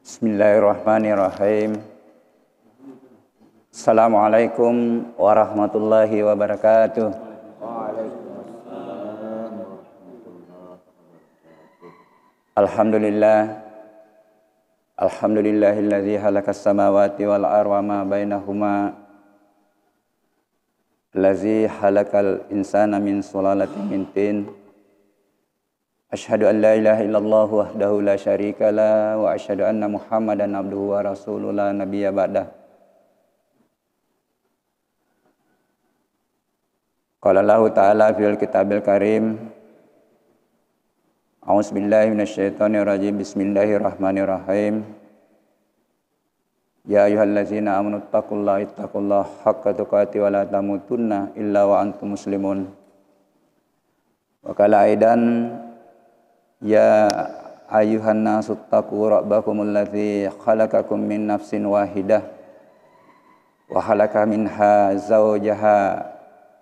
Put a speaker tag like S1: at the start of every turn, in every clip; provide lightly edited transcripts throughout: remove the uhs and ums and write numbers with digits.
S1: Bismillahirrahmanirrahim. Assalamualaikum warahmatullahi wabarakatuh. Alhamdulillah. Alhamdulillahilladzi khalaqas samawati wal arda ma bainahuma. Allazi khalaqal insana min sulalatin min tin. Asyhadu an la ilaha illallah wahdahu la syarika la wa asyhadu anna Muhammadan abduhu wa rasuluhu la nabiyya ba'dah. Qala Allah Ta'ala fil kitabil karim. A'udzu billahi minasyaitonir rajim. Bismillahirrahmanirrahim. Ya ayyuhallazina amanu ittaqullaha haqqa tuqatih wa la tamutunna illa wa antum muslimun. Wa qala aidan ya ayyuhan nasu taqu rabbakumul ladzi khalaqakum min nafsin wahidah wa khalaqa minha zawjaha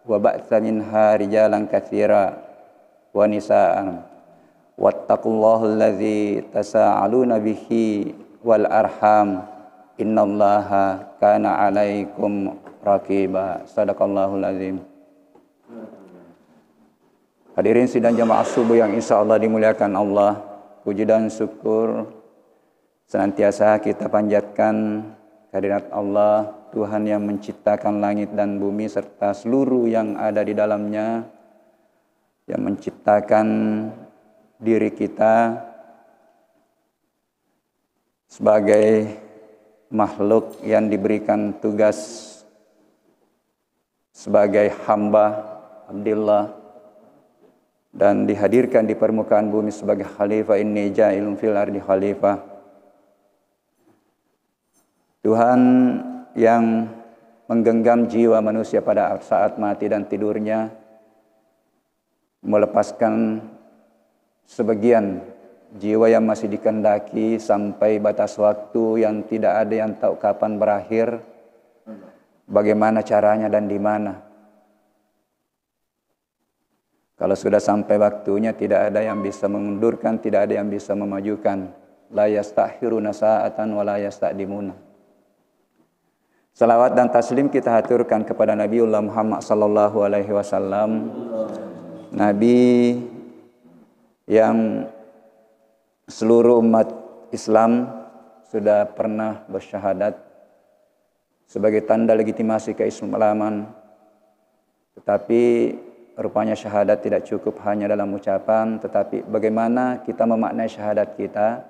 S1: wa ba'tsa minha rijalan katsira wa nisaa'an wattaqullahal ladzi tasaaluna bihi wal arham innallaha kana 'alaikum raqiba. Shadaqallahul azim. Hadirin sidang jamaah subuh yang insya Allah dimuliakan Allah, puji dan syukur senantiasa kita panjatkan kehadirat Allah, Tuhan yang menciptakan langit dan bumi serta seluruh yang ada di dalamnya, yang menciptakan diri kita sebagai makhluk yang diberikan tugas sebagai hamba Abdillah dan dihadirkan di permukaan bumi sebagai khalifah. Inni ja'ilun fil ardi khalifah. Tuhan yang menggenggam jiwa manusia pada saat mati dan tidurnya, melepaskan sebagian jiwa yang masih dikehendaki sampai batas waktu yang tidak ada yang tahu kapan berakhir, bagaimana caranya dan di mana. Kalau sudah sampai waktunya, tidak ada yang bisa mengundurkan, tidak ada yang bisa memajukan. La yastakhiruna sa'atan wa la yastaqdimuna. Salawat dan taslim kita haturkan kepada Nabiullah Muhammad sallallahu alaihi wasallam, Nabi yang seluruh umat Islam sudah pernah bersyahadat sebagai tanda legitimasi keislaman. Tetapi rupanya syahadat tidak cukup hanya dalam ucapan, tetapi bagaimana kita memaknai syahadat kita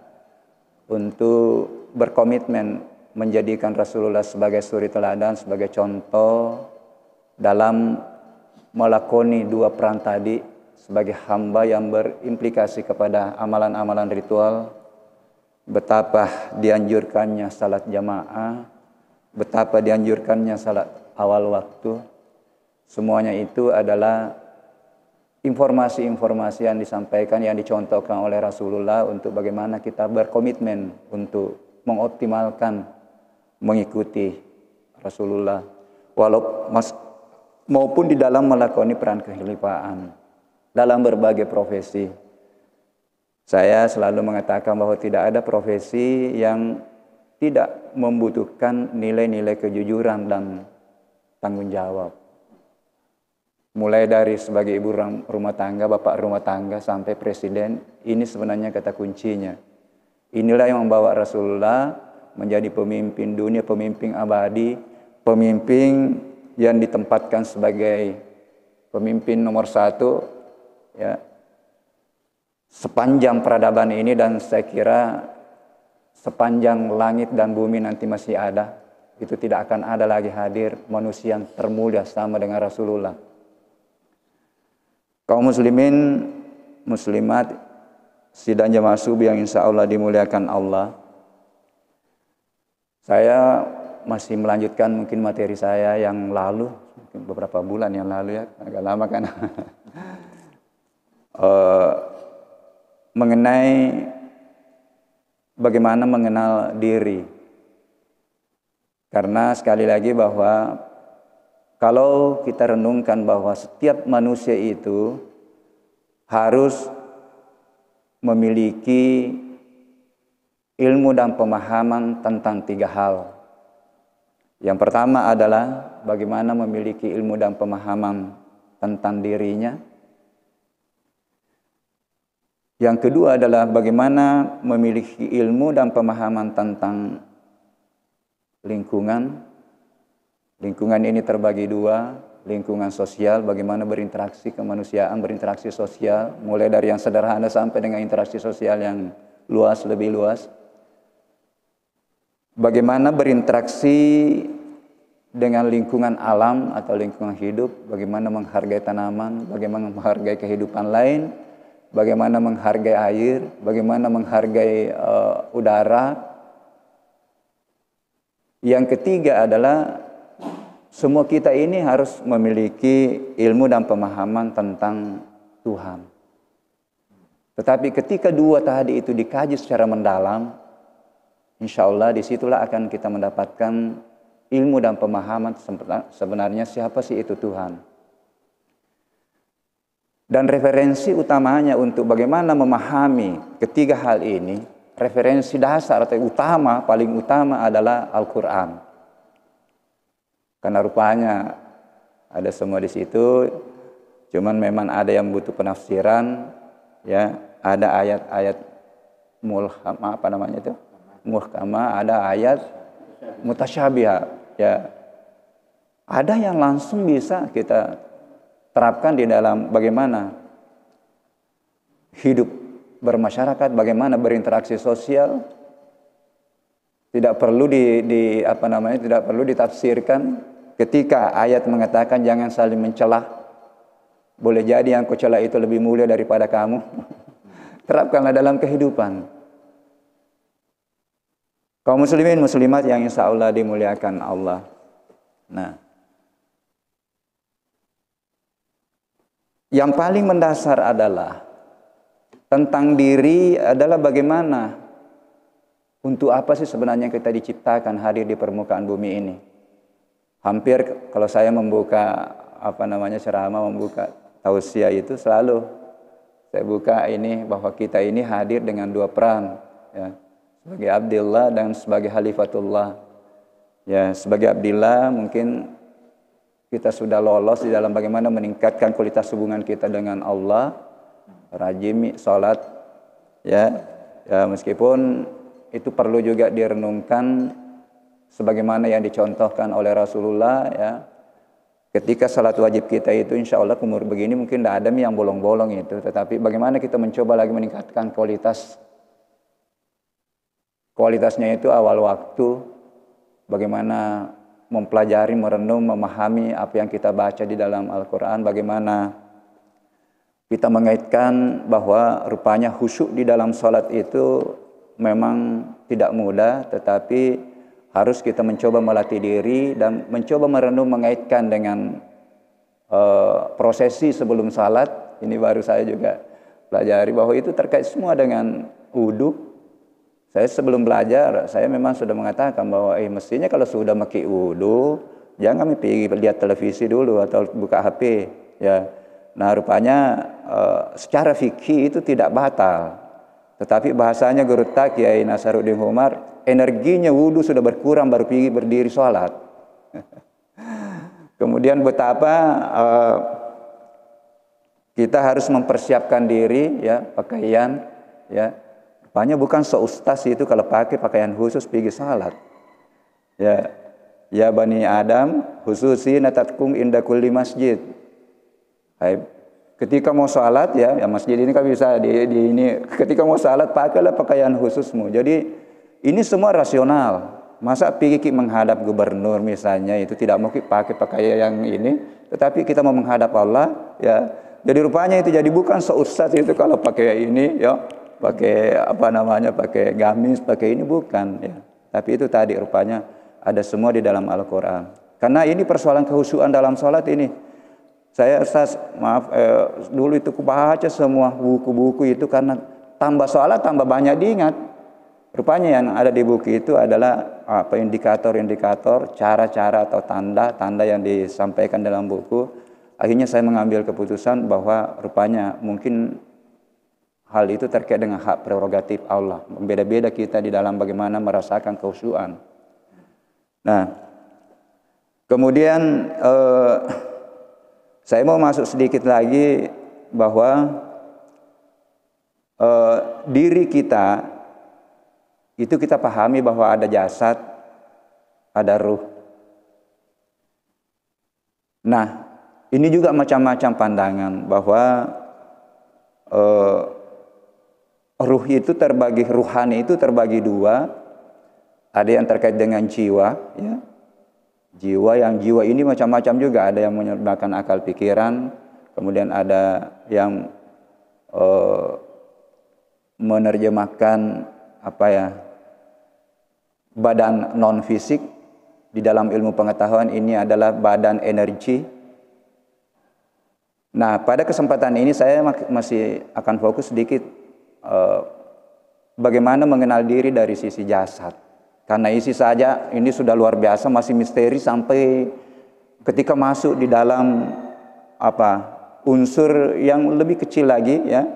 S1: untuk berkomitmen menjadikan Rasulullah sebagai suri teladan, sebagai contoh dalam melakoni dua peran tadi, sebagai hamba yang berimplikasi kepada amalan-amalan ritual, betapa dianjurkannya salat jamaah, betapa dianjurkannya salat awal waktu. Semuanya itu adalah informasi-informasi yang disampaikan, yang dicontohkan oleh Rasulullah untuk bagaimana kita berkomitmen untuk mengoptimalkan mengikuti Rasulullah maupun di dalam melakoni peran kekhilafan dalam berbagai profesi. Saya selalu mengatakan bahwa tidak ada profesi yang tidak membutuhkan nilai-nilai kejujuran dan tanggung jawab. Mulai dari sebagai ibu rumah tangga, bapak rumah tangga, sampai presiden, ini sebenarnya kata kuncinya. Inilah yang membawa Rasulullah menjadi pemimpin dunia, pemimpin abadi, pemimpin yang ditempatkan sebagai pemimpin nomor satu, ya, sepanjang peradaban ini, dan saya kira sepanjang langit dan bumi nanti masih ada. Itu tidak akan ada lagi hadir manusia yang termulia sama dengan Rasulullah. Kaum muslimin, muslimat, sidang jamaah subuh yang insya Allah dimuliakan Allah. Saya masih melanjutkan mungkin materi saya yang lalu, mungkin beberapa bulan yang lalu, ya, agak lama kan. Mengenai bagaimana mengenal diri. Karena sekali lagi bahwa kalau kita renungkan bahwa setiap manusia itu harus memiliki ilmu dan pemahaman tentang 3 hal. Yang pertama adalah bagaimana memiliki ilmu dan pemahaman tentang dirinya. Yang kedua adalah bagaimana memiliki ilmu dan pemahaman tentang lingkungan. Lingkungan ini terbagi 2, lingkungan sosial, bagaimana berinteraksi kemanusiaan, berinteraksi sosial, mulai dari yang sederhana sampai dengan interaksi sosial yang luas, lebih luas. Bagaimana berinteraksi dengan lingkungan alam atau lingkungan hidup, bagaimana menghargai tanaman, bagaimana menghargai kehidupan lain, bagaimana menghargai air, bagaimana menghargai udara. Yang ketiga adalah semua kita ini harus memiliki ilmu dan pemahaman tentang Tuhan. Tetapi ketika 2 tadi itu dikaji secara mendalam, insya Allah disitulah akan kita mendapatkan ilmu dan pemahaman sebenarnya siapa sih itu Tuhan. Dan referensi utamanya untuk bagaimana memahami ketiga hal ini, referensi dasar atau utama, paling utama adalah Al-Quran. Karena rupanya ada semua di situ, cuman memang ada yang butuh penafsiran, ya, ada ayat-ayat mulhama, apa namanya itu? Muhkama, ada ayat mutasyabiha, ya. Ada yang langsung bisa kita terapkan di dalam bagaimana hidup bermasyarakat, bagaimana berinteraksi sosial. Tidak perlu tidak perlu ditafsirkan. Ketika ayat mengatakan jangan saling mencelah, boleh jadi yang kau celah itu lebih mulia daripada kamu. Terapkanlah dalam kehidupan. Kaum muslimin muslimat yang insya Allah dimuliakan Allah. Nah, yang paling mendasar adalah tentang diri adalah bagaimana, untuk apa sih sebenarnya kita diciptakan hadir di permukaan bumi ini. Hampir kalau saya membuka ceramah, membuka tausiah itu selalu saya buka ini bahwa kita ini hadir dengan 2 peran, ya, sebagai Abdillah dan sebagai Khalifatullah. Ya, sebagai Abdillah mungkin kita sudah lolos di dalam bagaimana meningkatkan kualitas hubungan kita dengan Allah, rajin salat, ya, meskipun itu perlu juga direnungkan sebagaimana yang dicontohkan oleh Rasulullah, ya. Ketika salat wajib kita itu insya Allah umur begini mungkin tidak ada yang bolong-bolong itu. Tetapi bagaimana kita mencoba lagi meningkatkan kualitasnya itu awal waktu. Bagaimana mempelajari, merenung, memahami apa yang kita baca di dalam Al-Quran. Bagaimana kita mengaitkan bahwa rupanya khusyuk di dalam salat itu memang tidak mudah, tetapi harus kita mencoba melatih diri dan mencoba merenung, mengaitkan dengan prosesi sebelum salat. Ini baru saya juga pelajari bahwa itu terkait semua dengan wudu. Saya sebelum belajar, saya memang sudah mengatakan bahwa mestinya kalau sudah pakai wudu, jangan pergi lihat televisi dulu atau buka HP. Ya. Nah, rupanya secara fikih itu tidak batal. Tetapi bahasanya Guru Tak Kiai Nasaruddin Umar, energinya wudu sudah berkurang baru pergi berdiri sholat. Kemudian betapa kita harus mempersiapkan diri, ya, pakaian, ya. Rupanya bukan seustaz itu kalau pakai pakaian khusus pergi sholat. Ya, ya Bani Adam khususi natatkum inda kulli masjid. Ketika mau sholat, ya masjid ini kan bisa ini. Ketika mau sholat pakailah pakaian khususmu. Jadi ini semua rasional. Masa pergi menghadap gubernur misalnya itu tidak mau pakai pakaian yang ini, tetapi kita mau menghadap Allah, ya. Jadi rupanya itu jadi bukan seustaz itu kalau pakai ini, ya, pakai pakai gamis, pakai ini bukan, ya. Tapi itu tadi rupanya ada semua di dalam Al-Quran. Karena ini persoalan kehusuan dalam sholat ini. Saya dulu itu kubaca semua buku-buku itu karena tambah sholat tambah banyak diingat. Rupanya yang ada di buku itu adalah indikator-indikator, cara-cara atau tanda-tanda yang disampaikan dalam buku. Akhirnya saya mengambil keputusan bahwa rupanya mungkin hal itu terkait dengan hak prerogatif Allah. Beda-beda kita di dalam bagaimana merasakan kekhusyuan. Nah, kemudian saya mau masuk sedikit lagi bahwa diri kita itu kita pahami bahwa ada jasad, ada ruh. Nah, ini juga macam-macam pandangan bahwa ruh itu terbagi, ruhani itu terbagi dua. Ada yang terkait dengan jiwa, ya. Jiwa ini macam-macam juga. Ada yang menyebabkan akal pikiran, kemudian ada yang menerjemahkan badan non fisik. Di dalam ilmu pengetahuan ini adalah badan energi. Nah, pada kesempatan ini saya masih akan fokus sedikit bagaimana mengenal diri dari sisi jasad. Karena isi saja ini sudah luar biasa, masih misteri sampai ketika masuk di dalam unsur yang lebih kecil lagi, ya.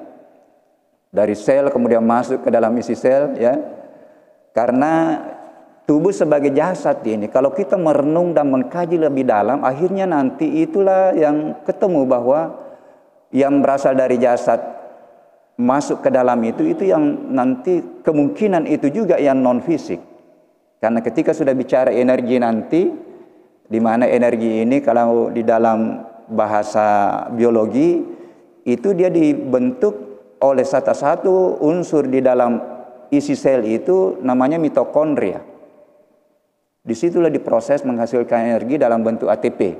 S1: Dari sel kemudian masuk ke dalam isi sel, ya. Karena tubuh sebagai jasad ini, kalau kita merenung dan mengkaji lebih dalam, akhirnya nanti itulah yang ketemu bahwa yang berasal dari jasad masuk ke dalam itu yang nanti kemungkinan itu juga yang non fisik. Karena ketika sudah bicara energi nanti, di mana energi ini kalau di dalam bahasa biologi itu dia dibentuk oleh satu unsur di dalam isi sel itu namanya mitokondria. Disitulah diproses menghasilkan energi dalam bentuk ATP.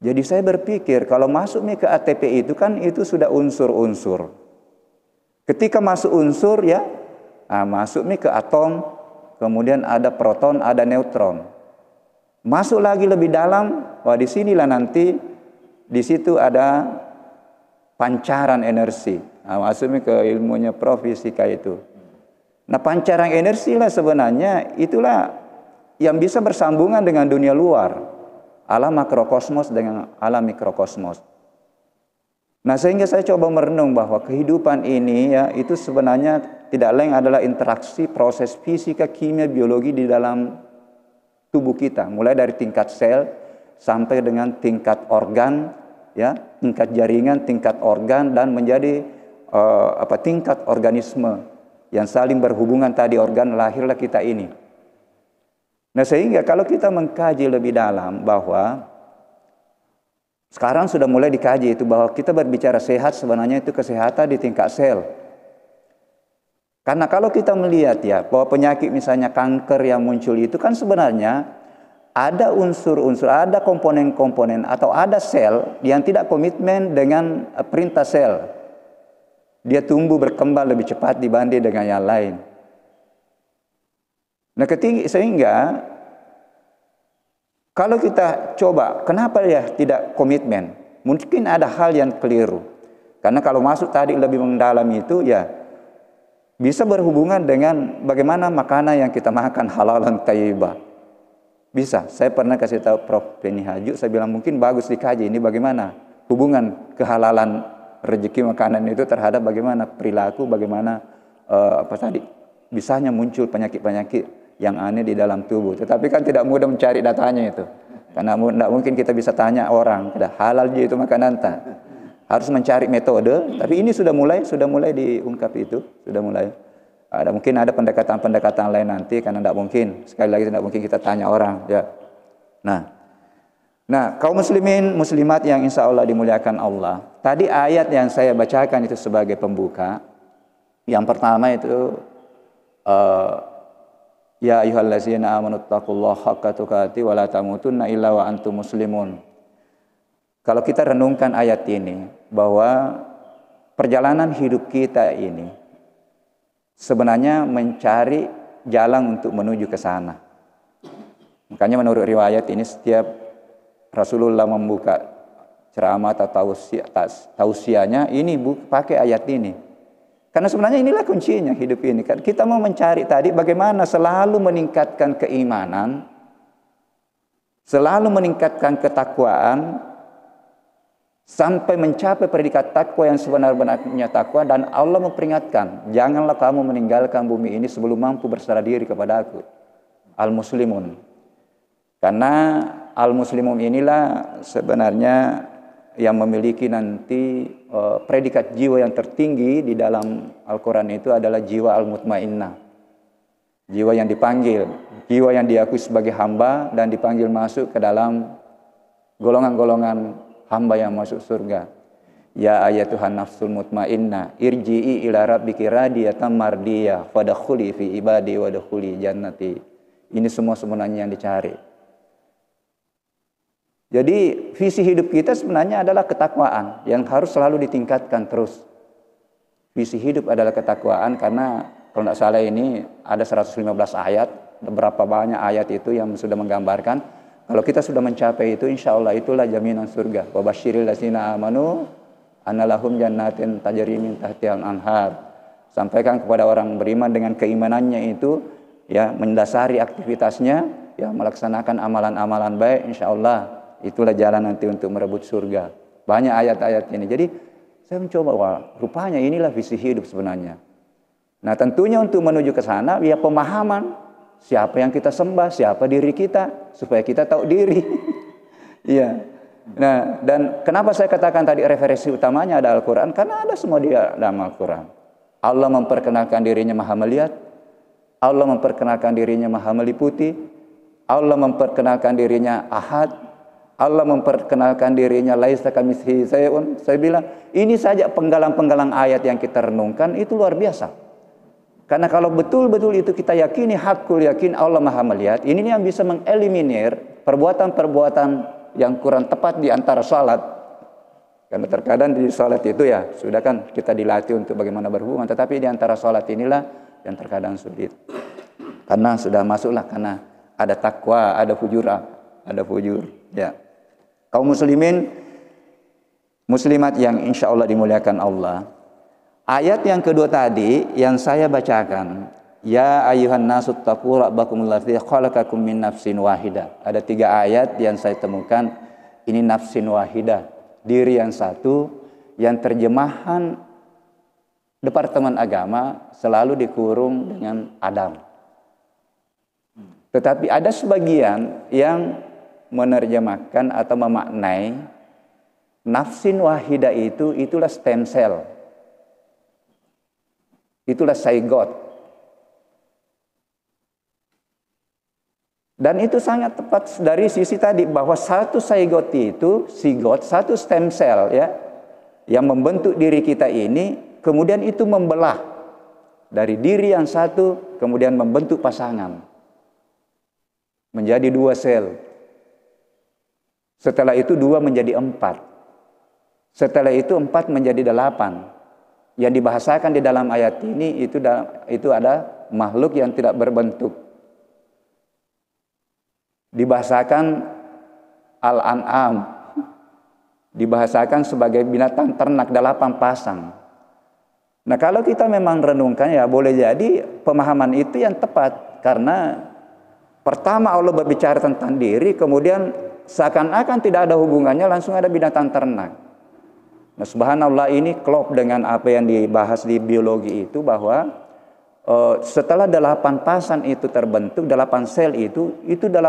S1: Jadi saya berpikir kalau masuk ke ATP itu kan itu sudah unsur-unsur. Ketika masuk unsur, ya, masuk ke atom. Kemudian ada proton, ada neutron. Masuk lagi lebih dalam, wah disinilah nanti di situ ada pancaran energi. Masuknya ke ilmunya Prof fisika itu. Nah, pancaran energi lah sebenarnya itulah yang bisa bersambungan dengan dunia luar, alam makrokosmos dengan alam mikrokosmos. Nah, sehingga saya coba merenung bahwa kehidupan ini, ya, itu sebenarnya tidak lain adalah interaksi proses fisika, kimia, biologi di dalam tubuh kita, mulai dari tingkat sel sampai dengan tingkat organ, ya, tingkat jaringan, tingkat organ, dan menjadi tingkat organisme yang saling berhubungan. Tadi organ, lahirlah kita ini. Nah, sehingga kalau kita mengkaji lebih dalam bahwa sekarang sudah mulai dikaji itu bahwa kita berbicara sehat sebenarnya itu kesehatan di tingkat sel. Karena kalau kita melihat, ya, bahwa penyakit misalnya kanker yang muncul itu kan sebenarnya ada unsur-unsur, ada komponen-komponen atau ada sel yang tidak komitmen dengan perintah sel. Dia tumbuh berkembang lebih cepat dibanding dengan yang lain. Nah, sehingga kalau kita coba, kenapa ya tidak komitmen? Mungkin ada hal yang keliru. Karena kalau masuk tadi lebih mendalam itu, ya, bisa berhubungan dengan bagaimana makanan yang kita makan halalan thayyibah. Bisa. Saya pernah kasih tahu Prof Penny Haju, saya bilang mungkin bagus dikaji ini bagaimana hubungan kehalalan rezeki makanan itu terhadap bagaimana perilaku, bagaimana bisanya muncul penyakit-penyakit yang aneh di dalam tubuh. Tetapi kan tidak mudah mencari datanya itu. Karena tidak mungkin kita bisa tanya orang, tidak halal itu makanan tak. Harus mencari metode, tapi ini sudah mulai diungkap itu, sudah mulai. Mungkin ada pendekatan-pendekatan lain nanti, karena tidak mungkin, sekali lagi tidak mungkin kita tanya orang, ya. Nah, kaum muslimin, muslimat yang insya Allah dimuliakan Allah. Tadi ayat yang saya bacakan itu sebagai pembuka. Yang pertama itu, ya ayyuhallazina amanu taqullaha haqqa tuqatih wa la tamutunna illa wa antum muslimun. Kalau kita renungkan ayat ini, bahwa perjalanan hidup kita ini sebenarnya mencari jalan untuk menuju ke sana. Makanya menurut riwayat ini setiap Rasulullah membuka ceramah atau tausiahnya ini pakai ayat ini. Karena sebenarnya inilah kuncinya hidup ini. Kita mau mencari tadi bagaimana selalu meningkatkan keimanan, selalu meningkatkan ketakwaan, sampai mencapai predikat takwa yang sebenar-benarnya takwa, dan Allah memperingatkan, janganlah kamu meninggalkan bumi ini sebelum mampu berserah diri kepada Aku. Al-Muslimun. Karena Al-Muslimun inilah sebenarnya yang memiliki nanti predikat jiwa yang tertinggi di dalam Al-Quran itu adalah jiwa Al-Mutmainnah. Jiwa yang dipanggil, jiwa yang diakui sebagai hamba dan dipanggil masuk ke dalam golongan-golongan hamba yang masuk surga. Ya ayatuhan nafsul mutmainnah, irji'i ila rabbiki radiyatan mardiyah, fadkhuli fi ibadi wadkhuli jannati. Ini semua sebenarnya yang dicari. Jadi visi hidup kita sebenarnya adalah ketakwaan yang harus selalu ditingkatkan terus. Visi hidup adalah ketakwaan, karena kalau tidak salah ini ada 115 ayat, berapa banyak ayat itu yang sudah menggambarkan kalau kita sudah mencapai itu, insya Allah itulah jaminan surga. Wa basyiril ladzina amanu anna lahum jannatin tajri min tahtihal anhar. Sampaikan kepada orang beriman dengan keimanannya itu, ya, mendasari aktivitasnya, ya, melaksanakan amalan-amalan baik, insya Allah itulah jalan nanti untuk merebut surga. Banyak ayat-ayat ini. Jadi saya mencoba, wah, rupanya inilah visi hidup sebenarnya. Nah, tentunya untuk menuju ke sana, ya, pemahaman siapa yang kita sembah, siapa diri kita, supaya kita tahu diri. Iya. Nah, dan kenapa saya katakan tadi referensi utamanya ada Al-Quran? Karena ada semua di dalam Al-Quran. Allah memperkenalkan dirinya Maha melihat, Allah memperkenalkan dirinya Maha meliputi, Allah memperkenalkan dirinya Ahad, Allah memperkenalkan dirinya laisa kamitslihi syai'un. Saya bilang, ini saja penggalang-penggalang ayat yang kita renungkan itu luar biasa. Karena kalau betul-betul itu kita yakini, hakul yakin Allah Maha melihat, ini yang bisa mengeliminir perbuatan-perbuatan yang kurang tepat di antara salat. Karena terkadang di salat itu, ya, sudah kan kita dilatih untuk bagaimana berhubungan, tetapi di antara salat inilah yang terkadang sulit. Karena sudah masuklah, karena ada takwa, ada fujur, ya. Kaum muslimin, muslimat yang insya Allah dimuliakan Allah. Ayat yang kedua tadi yang saya bacakan, ya ayuhan nasu taqu rabbakumul ladzi khalaqakum min nafsin wahidah. Ada 3 ayat yang saya temukan, ini nafsin wahidah, diri yang satu, yang terjemahan Departemen Agama selalu dikurung dengan Adam. Tetapi ada sebagian yang menerjemahkan atau memaknai nafsin wahidah itu, itulah stem cell. Itulah zygote. Dan itu sangat tepat dari sisi tadi, bahwa satu zygote itu, satu stem cell, ya, yang membentuk diri kita ini, kemudian itu membelah dari diri yang satu, kemudian membentuk pasangan menjadi 2 sel. Setelah itu 2 menjadi 4. Setelah itu 4 menjadi 8. Yang dibahasakan di dalam ayat ini itu ada makhluk yang tidak berbentuk. Dibahasakan Al-An'am, dibahasakan sebagai binatang ternak 8 pasang. Nah, kalau kita memang renungkan, ya, boleh jadi pemahaman itu yang tepat, karena pertama Allah berbicara tentang diri, kemudian seakan-akan tidak ada hubungannya, langsung ada binatang ternak. Nah, subhanallah, ini klop dengan apa yang dibahas di biologi itu, bahwa setelah 8 pasang itu terbentuk, 8 sel itu 8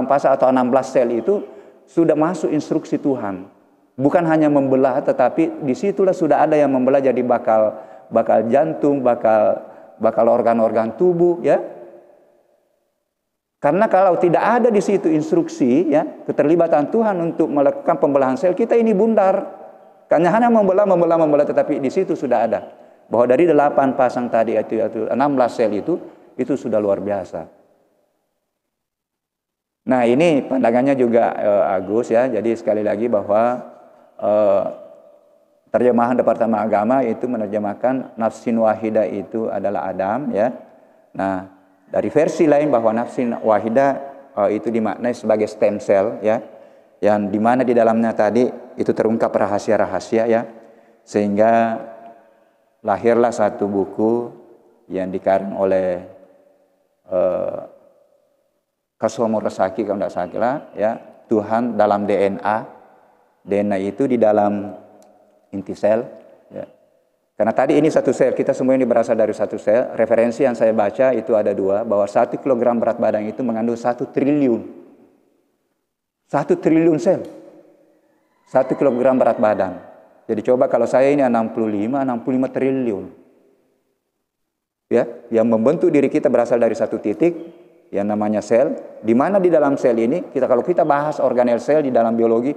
S1: pasang atau 16 sel itu sudah masuk instruksi Tuhan. Bukan hanya membelah, tetapi disitulah sudah ada yang membelah jadi bakal jantung, bakal organ-organ tubuh, ya. Karena kalau tidak ada di situ instruksi, ya, keterlibatan Tuhan untuk melakukan pembelahan sel, kita ini bundar. Karena hanya membelah, tetapi di situ sudah ada bahwa dari 8 pasang tadi itu 16 sel itu sudah luar biasa. Nah, ini pandangannya juga Agus, ya. Jadi sekali lagi bahwa terjemahan Departemen Agama itu menerjemahkan nafsin wahidah itu adalah Adam, ya. Nah, dari versi lain bahwa nafsin wahidah itu dimaknai sebagai stem cell, ya, yang dimana di dalamnya tadi itu terungkap rahasia-rahasia, ya, sehingga lahirlah satu buku yang dikarang oleh Kazuo Murasaki, kalau tidak salah, ya, Tuhan dalam DNA. DNA itu di dalam inti sel. Ya. Karena tadi ini satu sel, kita semua ini berasal dari satu sel. Referensi yang saya baca itu ada dua, bahwa 1 kilogram berat badan itu mengandung 1 triliun. 1 triliun sel. 1 kilogram berat badan. Jadi coba kalau saya ini 65 triliun. Ya, yang membentuk diri kita berasal dari satu titik yang namanya sel. Di mana di dalam sel ini kalau kita bahas organel sel di dalam biologi,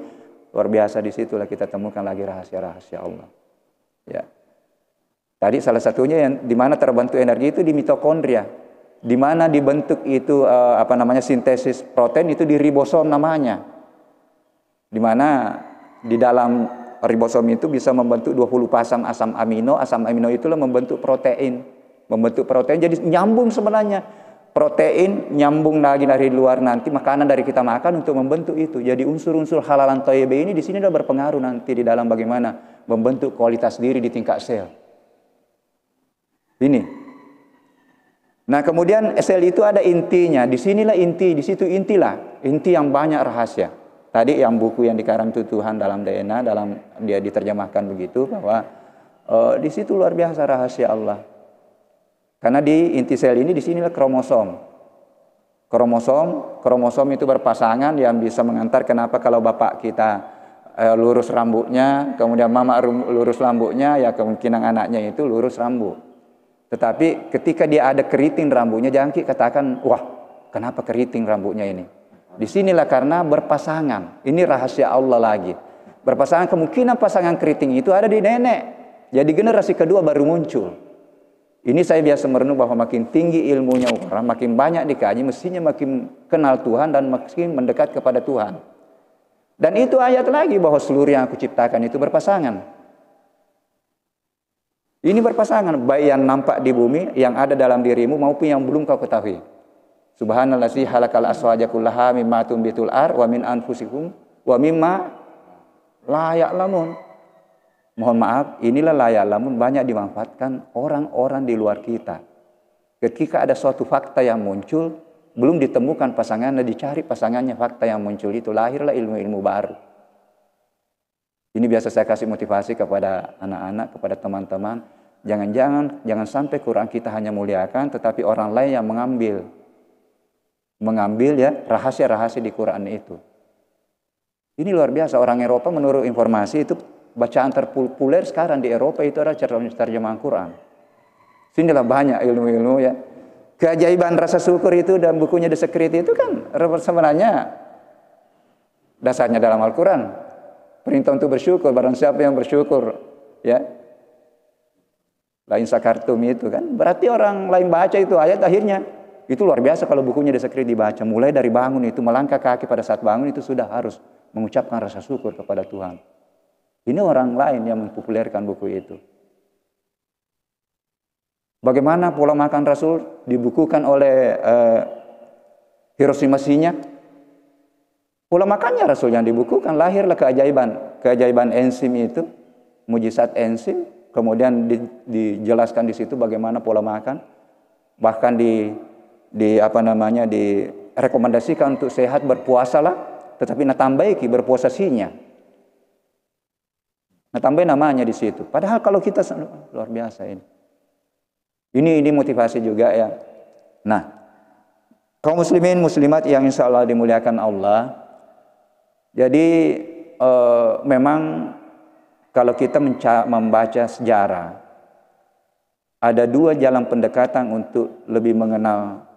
S1: luar biasa, disitulah kita temukan lagi rahasia-rahasia Allah. Ya. Tadi salah satunya yang di mana terbentuk energi itu di mitokondria. Di mana dibentuk itu sintesis protein itu di ribosom namanya. Di mana di dalam ribosom itu bisa membentuk 20 pasang asam amino. Asam amino itulah membentuk protein. Membentuk protein, jadi nyambung sebenarnya. Protein nyambung lagi dari luar, nanti makanan dari kita makan untuk membentuk itu. Jadi unsur-unsur halalan thayyibah ini di sini sudah berpengaruh nanti di dalam bagaimana membentuk kualitas diri di tingkat sel. Ini. Nah, kemudian sel itu ada intinya. Di sinilah inti, di situ intilah. Inti yang banyak rahasia. Tadi yang buku yang dikarang Tuhan dalam DNA, dalam dia diterjemahkan begitu, bahwa di situ luar biasa rahasia Allah. Karena di inti sel ini di sinilah kromosom. Kromosom itu berpasangan yang bisa mengantar kenapa kalau bapak kita lurus rambutnya, kemudian mama lurus rambutnya, ya kemungkinan anaknya itu lurus rambut. Tetapi ketika dia ada keriting rambutnya, jangan katakan, wah, kenapa keriting rambutnya ini? Di sinilah karena berpasangan. Ini rahasia Allah lagi. Berpasangan, kemungkinan pasangan keriting itu ada di nenek. Jadi generasi kedua baru muncul. Ini saya biasa merenung bahwa makin tinggi ilmunya orang, makin banyak dikaji, mestinya makin kenal Tuhan dan makin mendekat kepada Tuhan. Dan itu ayat lagi bahwa seluruh yang aku ciptakan itu berpasangan. Ini berpasangan, baik yang nampak di bumi, yang ada dalam dirimu, maupun yang belum kau ketahui. Subhanallazi halakal aswaja kullaha mimma tumbitul ar wa min anfusikum wa mimma la ya'lamun. Mohon maaf, inilah layak lamun banyak dimanfaatkan orang-orang di luar kita. Ketika ada suatu fakta yang muncul, belum ditemukan pasangannya, dicari pasangannya, fakta yang muncul itu, lahirlah ilmu-ilmu baru. Ini biasa saya kasih motivasi kepada anak-anak, kepada teman-teman. Jangan sampai Quran kita hanya muliakan, tetapi orang lain yang mengambil ya rahasia-rahasia di Quran itu. Ini luar biasa. Orang Eropa menurut informasi itu, bacaan terpopuler sekarang di Eropa itu adalah terjemahan Quran. Sinilah banyak ilmu-ilmu ya. Keajaiban rasa syukur itu dan bukunya The Secret itu kan sebenarnya dasarnya dalam Al-Quran. Perintah untuk bersyukur, barang siapa yang bersyukur ya. Lain sakartum itu kan. Berarti orang lain baca itu ayat akhirnya. Itu luar biasa kalau bukunya The Secret dibaca. Mulai dari bangun itu, melangkah kaki pada saat bangun itu sudah harus mengucapkan rasa syukur kepada Tuhan. Ini orang lain yang mempopulerkan buku itu. Bagaimana pola makan Rasul dibukukan oleh Hiroshima Shinya? Pola makannya Rasul yang dibukukan, lahirlah keajaiban enzim itu, mujizat enzim, kemudian dijelaskan di situ bagaimana pola makan, bahkan direkomendasikan untuk sehat berpuasalah, tetapi natambaiki berpuasa Shinya. Nah, tambahin namanya di situ. Padahal kalau kita luar biasa ini. Ini motivasi juga ya. Nah, kaum muslimin muslimat yang insya Allah dimuliakan Allah. Jadi memang kalau kita membaca sejarah, ada dua jalan pendekatan untuk lebih mengenal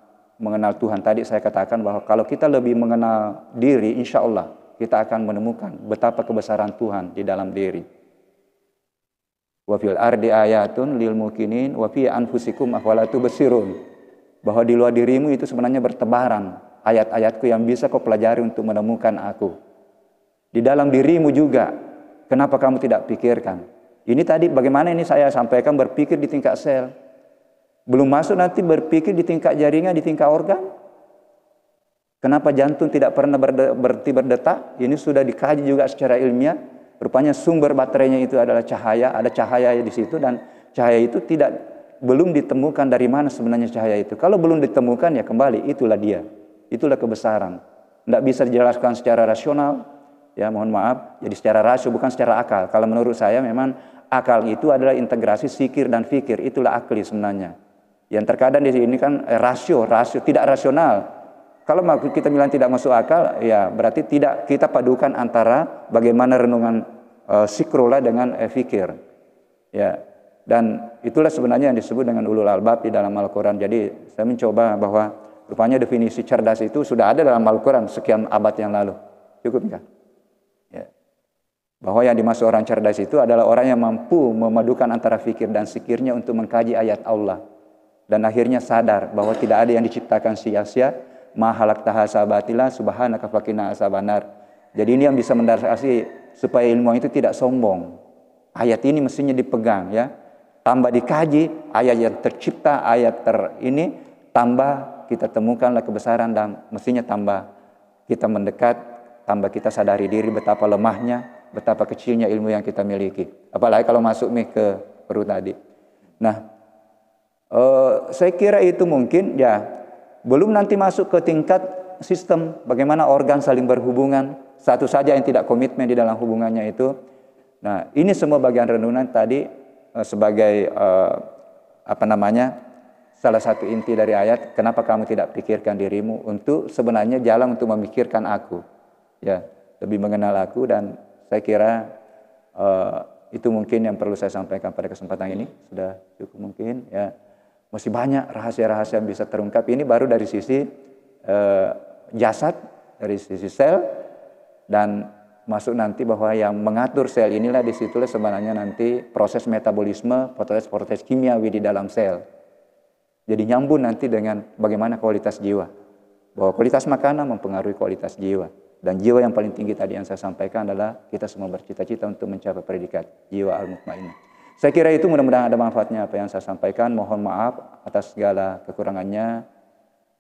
S1: Tuhan. Tadi saya katakan bahwa kalau kita lebih mengenal diri, insya Allah kita akan menemukan betapa kebesaran Tuhan di dalam diri. Wa fil ardi ayatun lil mukinin wa fi anfusikum afala tubsirun. Bahwa di luar dirimu itu sebenarnya bertebaran ayat-ayatku yang bisa kau pelajari untuk menemukan aku. Di dalam dirimu juga, kenapa kamu tidak pikirkan? Ini tadi bagaimana ini saya sampaikan, berpikir di tingkat sel. Belum masuk nanti berpikir di tingkat jaringan, di tingkat organ. Kenapa jantung tidak pernah berhenti berdetak? Ini sudah dikaji juga secara ilmiah. Rupanya sumber baterainya itu adalah cahaya, ada cahaya di situ, dan cahaya itu belum ditemukan dari mana sebenarnya cahaya itu. Kalau belum ditemukan ya kembali itulah dia, itulah kebesaran. Tidak bisa dijelaskan secara rasional, Ya, mohon maaf. Jadi secara rasio bukan secara akal. Kalau menurut saya memang akal itu adalah integrasi sikir dan fikir. Itulah akli sebenarnya. Yang terkadang di sini kan rasio tidak rasional. Kalau kita bilang tidak masuk akal, ya berarti tidak kita padukan antara bagaimana renungan sikrola dengan fikir. Ya. Dan itulah sebenarnya yang disebut dengan ulul albab di dalam Al-Quran. Jadi saya mencoba bahwa rupanya definisi cerdas itu sudah ada dalam Al-Quran sekian abad yang lalu. Cukup ya? Ya. Bahwa yang dimaksud orang cerdas itu adalah orang yang mampu memadukan antara fikir dan sikirnya untuk mengkaji ayat Allah. Dan akhirnya sadar bahwa tidak ada yang diciptakan sia-sia. Ma halaqtaha sabatila subhanaka faqina azabannar. Jadi ini yang bisa mendasari supaya ilmuwan itu tidak sombong. Ayat ini mestinya dipegang ya. Tambah dikaji, ayat yang tercipta, ayat ini tambah kita temukanlah kebesaran dan mestinya tambah kita mendekat, tambah kita sadari diri betapa lemahnya, betapa kecilnya ilmu yang kita miliki. Apalagi kalau masuk ke perut tadi. Nah, saya kira itu mungkin ya belum nanti masuk ke tingkat sistem bagaimana organ saling berhubungan, satu saja yang tidak komitmen di dalam hubungannya itu. Nah, ini semua bagian renungan tadi sebagai salah satu inti dari ayat, kenapa kamu tidak pikirkan dirimu untuk sebenarnya jalan untuk memikirkan aku, ya lebih mengenal aku. Dan saya kira itu mungkin yang perlu saya sampaikan pada kesempatan ini. Sudah cukup mungkin ya, masih banyak rahasia-rahasia yang bisa terungkap. Ini baru dari sisi jasad, dari sisi sel, dan masuk nanti bahwa yang mengatur sel inilah disitulah sebenarnya nanti proses metabolisme, proses kimiawi di dalam sel. Jadi nyambung nanti dengan bagaimana kualitas jiwa. Bahwa kualitas makanan mempengaruhi kualitas jiwa. Dan jiwa yang paling tinggi tadi yang saya sampaikan adalah kita semua bercita-cita untuk mencapai predikat jiwa al-mutmainnah. Saya kira itu mudah-mudahan ada manfaatnya apa yang saya sampaikan. Mohon maaf atas segala kekurangannya.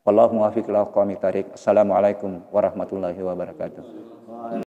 S1: Wallahu muwaffiq ila aqwamit thariq. Assalamualaikum warahmatullahi wabarakatuh.